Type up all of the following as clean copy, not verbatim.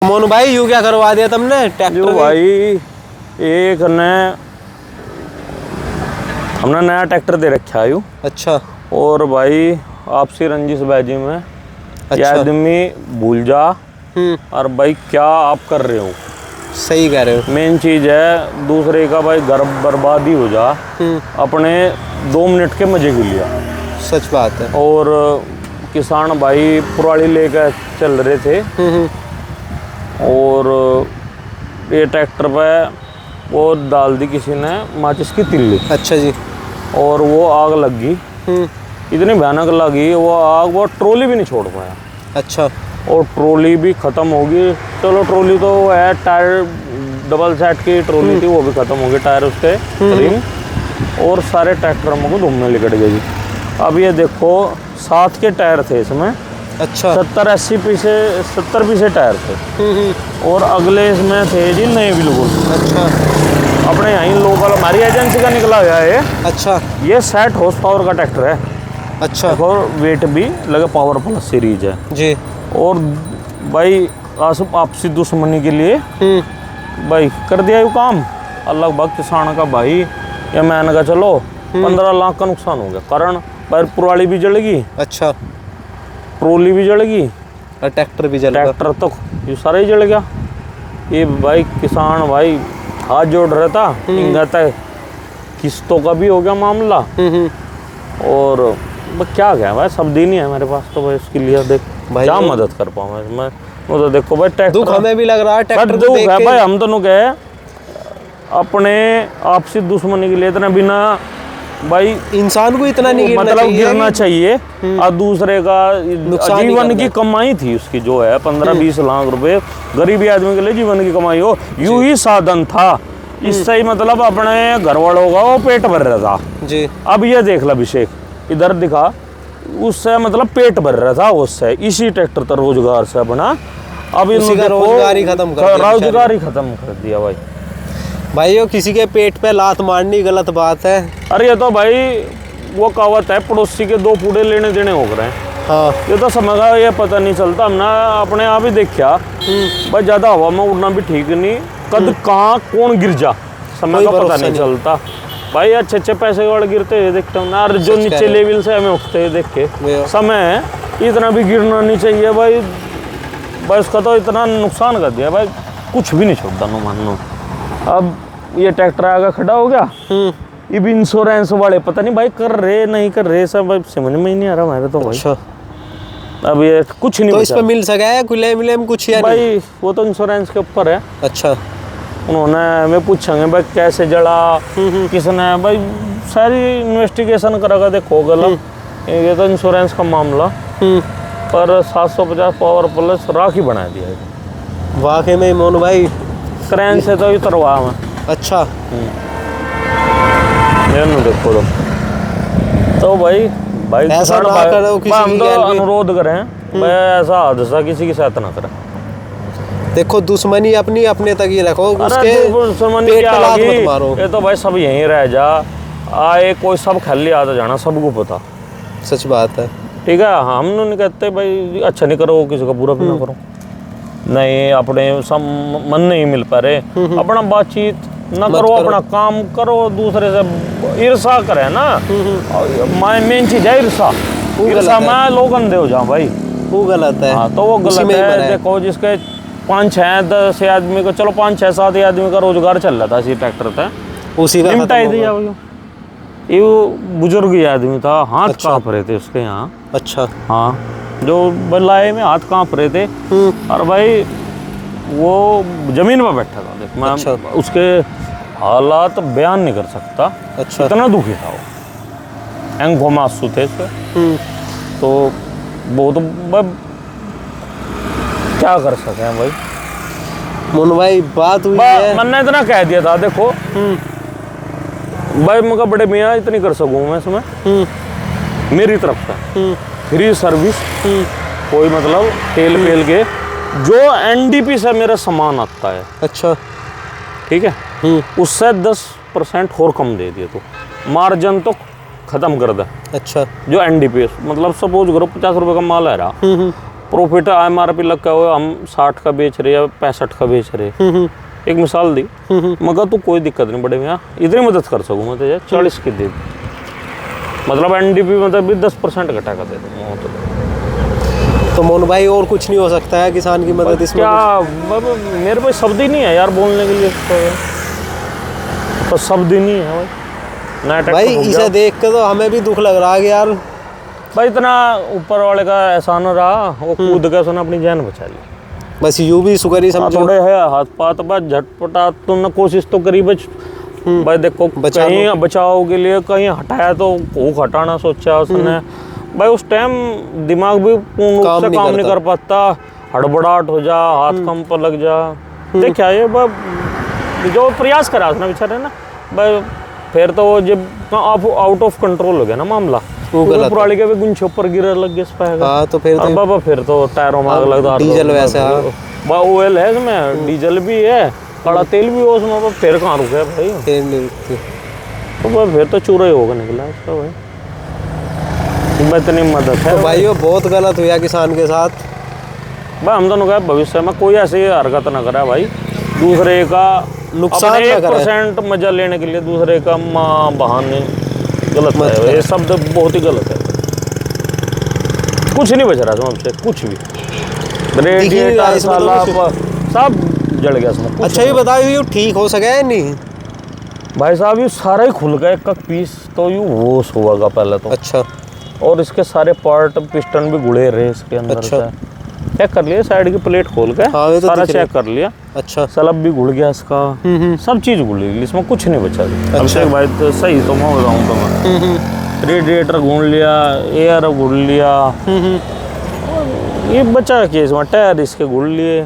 मोनू भाई यू क्या करवा दिया तुमने ट्रैक्टर भाई एक ने हमने नया ट्रैक्टर दे रखा है। अच्छा। और भाई आपसी रंजिश बाजी में अच्छा। ये आदमी भूल जा। और भाई क्या आप कर रहे हो, सही कह रहे हो। मेन चीज है दूसरे का भाई घर बर्बादी हो जा अपने 2 मिनट के मजे के लिए। सच बात है। और किसान भाई पुराली लेकर चल रहे थे और ये ट्रैक्टर पे वो डाल दी किसी ने माचिस की तिल्ली। अच्छा जी। और वो आग लग गई, इतनी भयानक लगी वो आग, वो ट्रॉली भी नहीं छोड़ पाया। अच्छा। और ट्रॉली भी ख़त्म होगी। चलो ट्रॉली तो है, टायर डबल सेट की ट्रॉली थी, वो भी ख़त्म हो गई, टायर उसके रिम और सारे ट्रैक्टर हमको धूम में लिकट गई। अब ये देखो 7 के टायर थे इसमें। अच्छा। 70 पीसे टायर थे और अगले इसमें थे जी नए बिल्कुल। अच्छा। अपने यहीं लोकल हमारी एजेंसी का निकला गया है। अच्छा। ये 60 हॉर्स पावर का ट्रैक्टर है। अच्छा। और वेट भी लगे पावर प्लस सीरीज है जी। और भाई आपसी दुश्मनी के लिए भाई कर दिया ये काम। अल्लाह भक्त किसान का भाई ये मैंने कहा चलो 15 लाख का नुकसान हो गया, कारण भाई पुराली भी जलेगी। अच्छा। ट्रॉली भी जलेगी और ट्रैक्टर भी जल गया। ट्रैक्टर तो ये सारा ही जल गया। ये भाई किसान भाई हाथ जोड़ रहा था, कहता है किस्तों का भी हो गया मामला। और क्या क्या भाई सब दिन ही है मेरे पास, तो भाई उसके लिए देख क्या मदद कर पाऊँ मैं। वो तो देखो भाई ट्रैक्टर दुख हमें भी लग रहा है, ट्रैक्टर दुख है भाई। हम दोनों गए अपने आपसी दुश्मनी के लिए इतना बिना भाई इंसान को इतना नहीं गिरना चाहिए और दूसरे का जीवन की कमाई थी उसकी जो है 15-20 लाख रुपए गरीबी आदमी के लिए जीवन की कमाई हो, यूं ही साधन था। इससे ही मतलब अपने घर वालों का वो पेट भर रहा था जी। अब ये देख ला अभिषेक इधर दिखा, उससे मतलब पेट भर रहा था उससे, इसी ट्रैक्टर का रोजगार से बना। अब रोजगार ही खत्म कर दिया भाई। भाई वो किसी के पेट पे लात मारनी गलत बात है। अरे ये तो भाई वो कहावत है पड़ोसी के 2 पूड़े लेने देने हो गए हैं। हाँ। ये तो समय का ये पता नहीं चलता। हमने अपने आप ही देखा भाई ज्यादा हवा में उड़ना भी ठीक नहीं, कद कहाँ कौन गिर जा समय का पता नहीं चलता भाई। अच्छे पैसे वाले गिरते हुए देखते हैं ना, जो नीचे लेवल से हमें उठते हुए देख के समय इतना भी गिरना नहीं चाहिए भाई। भाई उसका तो इतना नुकसान कर दिया भाई, कुछ भी नहीं छोड़ता नो मानो। अब ये ट्रैक्टर आगे खड़ा हो गया, ये भी इंश्योरेंस वाले पता नहीं भाई कर रहे नहीं कर रहे, सब भाई समझ में ही नहीं आ रहा मेरे तो भाई। अच्छा। अब ये कुछ नहीं तो इस पे मिल सका है क्लेम कुछ या भाई नहीं? वो तो इंश्योरेंस के ऊपर है। अच्छा। उन्होंने हमें पूछेंगे भाई कैसे जला किसने, भाई सारी इन्वेस्टिगेशन करेगा देखो गलत। ये तो इंश्योरेंस का मामला पर 750 पावर प्लस राखी बना दिया वाकई में मोनू भाई क्रेन से तो उतरवा मैं। अच्छा। देखो तो भाई ऐसा ना करो किसी हम तो अनुरोध करें भाई ऐसा हादसा किसी के साथ ना करें। देखो दुश्मनी अपनी अपने तक ही रखो, उसके दुश्मनी पेट पे लात मत मारो। ये तो भाई सब यहीं रह जा आए, कोई सब खाली आता जाना सबको पता। सच बात है। ठीक है, हम नहीं कहते भाई अच्छा नहीं करो किसी का बुरा भी ना करो, नहीं अपने सब मन नहीं मिल पा रहे अपना बातचीत ना करो, अपना काम करो, दूसरे से ईर्षा करे ना। मेन चीज है ईर्षा में लोग अंधे हो जाओ भाई, वो गलत है। हाँ तो वो गलत है। देखो जिसके 5-6-10 आदमी को, चलो 5-6-7 आदमी का रोजगार चल रहा था इसी ट्रैक्टर था, उसी का निपटाई दिया ये वो बुजुर्ग ही आदमी था, हाथ कांप रहे थे उसके यहाँ। अच्छा। हाँ जो बल्लाए में हाथ कांप रहे थे और भाई वो जमीन पर बैठा था। देख मैं उसके हालात बयान नहीं कर सकता। अच्छा। इतना दुखी था वो, आंखों में आंसू थे इसके। तो वो तो क्या कर सके हैं भाई। मोनू भाई बात हुई है, मैंने इतना कह दिया था देखो भाई मैं बड़े मियाँ इतनी कर सकूँ मैं इसमें मेरी तरफ से फ्री सर्विस, कोई मतलब तेल पेल के जो एनडीपी से मेरा सामान आता है। अच्छा। ठीक है, उससे 10% और कम दे दिए तो मार्जिन तो खत्म कर दे। अच्छा। जो एनडीपी मतलब सपोज करो 50 रुपए का माल है रहा प्रॉफिट MRP लगा हुआ, हम 60 का बेच रहे या 65 का बेच रहे। एक मिसाल दी, मगर तू कोई दिक्कत नहीं बड़े भैया, इतनी मदद कर सकूँ मैं तुझे, 40 की दे, मतलब NDP मतलब भी 10% घटा कर दे दूँगा तो मोनू भाई और कुछ नहीं हो सकता है किसान की मदद इसमें? क्या मेरे पास शब्द ही नहीं है यार बोलने के लिए, तो शब्द ही नहीं है भाई। नया ट्रैक्टर भाई हो गया। इसे देख के तो हमें भी दुख लग रहा है कि यार भाई इतना ऊपर वाले का एहसान रहा, वो कूद के उसने अपनी जान बचा ली। बस यूं भी शुक्र ही समझो। थोड़े है हाथ पात बस झटपटा तुमने कोशिश तो करी भाई देखो कहीं बचाव के लिए कहीं हटाया तो भूख हटाना सोचा उसने भाई, उस टाइम दिमाग भी पूर्ण रूप से काम नहीं कर पाता, हड़बड़ाहट हो जा, हाथ कम पर लग जा। देखा ये जो प्रयास करा उसने बेचारे ना भाई, फिर तो वो जब आउट ऑफ कंट्रोल हो गया ना मामला, पुराली के भी गुंछे ऊपर गिर लग गया स्पैग। हाँ तो फिर तो बाबा फिर तो टायरों में आग लगा, डीजल वैसे ऑयल है इसमें, डीजल भी है, कड़ा तेल भी हो उसमें, फिर कहाँ रुके भाई, फिर नहीं रुकती। तो फिर तो चूरा ही होगा निकला उसका भाई। इतनी मदद है तो भाई वो बहुत गलत हुआ किसान के साथ भाई। हम दोनों का भविष्य में कोई ऐसी हरकत ना करे भाई, दूसरे का नुकसान ना करे। 1% मजा लेने के लिए दूसरे का बहाने, गलत है ये शब्द, बहुत ही गलत है। कुछ नहीं बच रहा था हमसे, कुछ भी रेडिएटर साला सब जल गया इसमें। अच्छा ये बताओ ये ठीक हो सके या नहीं? भाई साहब ये सारा ही खुल गया, एक पीस तो यूँ वोश होगा पहले तो। अच्छा। और इसके सारे पार्ट पिस्टन भी गुड़े रहे इसके अंदर। अच्छा। से चेक कर लिया, साइड की प्लेट खोल के तो सारा चेक कर लिया। अच्छा। सलब भी गुड़ गया इसका, सब चीज़ गुड़ गई, इसमें कुछ नहीं बचा। अच्छा भाई तो सही तो मैं बताऊँ तो मैं रेडिएटर घूम लिया, एयर गुड़ लिया, ये बचा के इसमें टायर इसके गुड़ लिए,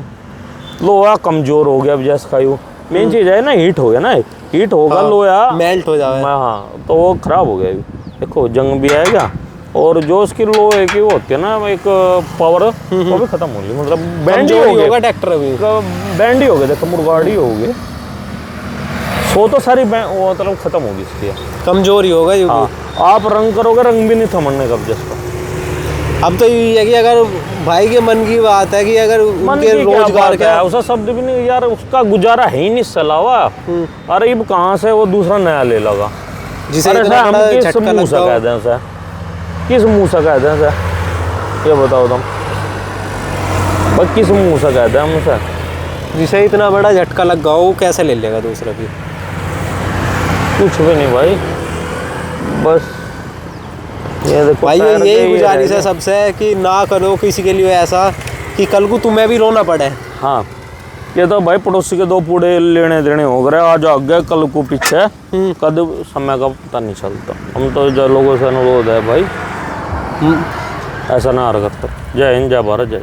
लोहा कमजोर हो गया अब जैसा खायू। मेन चीज़ है ना, हीट हो गया ना, हीट होगा लोहा मेल्ट हो जाए। हाँ तो वो खराब हो गया। देखो जंग भी आएगा, और जो उसकी लोहे की वो होती है ना एक पावर, वो भी खत्म हो गई, मतलब बैंड ही होगा ट्रैक्टर अभी, बैंड ही हो गया, देखो मुर्गाड़ी हो गई, सो तो सारी वो मतलब खत्म होगी इसकी, कमजोर ही होगा ये। हाँ, आप रंग करोगे, रंग भी नहीं थमने का जिसका। अब तो ये है कि अगर भाई के मन की बात है कि अगर उनके रोजगार क्या है, उसका शब्द भी नहीं यार, उसका गुजारा है ही नहीं सलावा। अरे अब कहाँ से वो दूसरा नया ले लगा, जिसे हम किस मुँह से कह दें सर, किस मुँह से कह दें सर, ये बताओ तुम भाई, किस मुँह से कह दें हम सर, जिसे इतना बड़ा झटका लग गया वो कैसे ले लेगा दूसरा भी? कुछ भी नहीं भाई, बस ये देखो भाई यही गुजारिश है सबसे कि ना करो किसी के लिए ऐसा कि कल को तुम्हें भी रोना पड़े। हाँ ये तो भाई पड़ोसी के 2 पूड़े लेने देने हो गए, आज आगे कल को पीछे, कद समय का पता नहीं चलता। हम तो जो लोगों से अनुरोध है भाई, ऐसा ना हरकत कर। जय हिंद, जय भारत, जय।